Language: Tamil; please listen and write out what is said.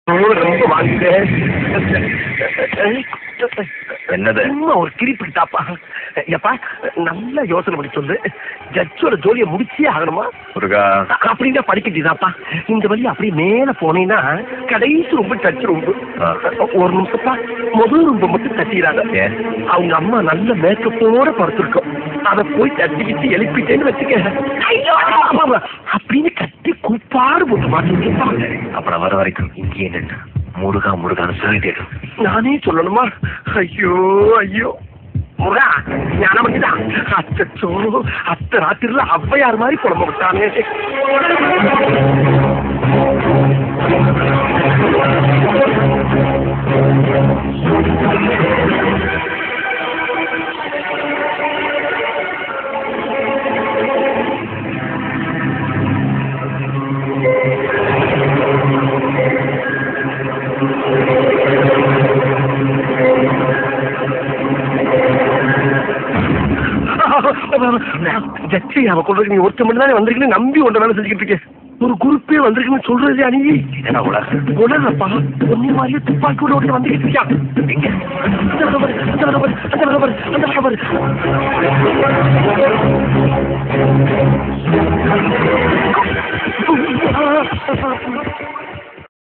ரொம்ப வாங்க என்னது? ஒரு கிரிப்புக்கு தாப்பா. எப்பா நல்ல யோசனை பண்ணி சொல்லு. ஜட்ஜோட ஜோலியை முடிச்சே ஆகணுமா? அப்படின்னா படிக்கட்டிதாப்பா. இந்த வழி அப்படியே மேல போனீங்கன்னா கடைசி ரொம்ப டச் ரொம்ப. ஒரு நிமிஷப்பா, முதல் ரொம்ப மட்டும் தட்டிடுறாங்க. அவங்க அம்மா நல்ல மேக்கப்போட படுத்திருக்கோம். அதை போய் தட்டிக்கிட்டு எழுப்பிட்டேன்னு வச்சுக்க, அப்படின்னு கட்டி கூப்பாடு போட்டு மாட்டேங்கப்பா. அப்புறம் வர வரைக்கும் இங்கேயே நின்று முருகா முருகான்னு சொல்லி தேடும். நானே சொல்லணுமா? ஐயோ ஐயோ முருகா, ஞானம் பண்ணிதான். அச்சோ, அத்த ராத்திரில ஔவையார் மாதிரி புலம்ப விட்டானே. ஜட்ஜி அவ கொண்டு நீ ஒருத்த மட்டும் தானே வந்திருக்கீங்க, நம்பி ஒன்றை வேலை செஞ்சுக்கிட்டு இருக்கேன். ஒரு குரூப்பே வந்திருக்குன்னு சொல்றது அணி உடனப்பா. ஒன்னே மாதிரியே துப்பாக்கியோட ஒருத்தர் வந்துகிட்டு இருக்கான். அந்த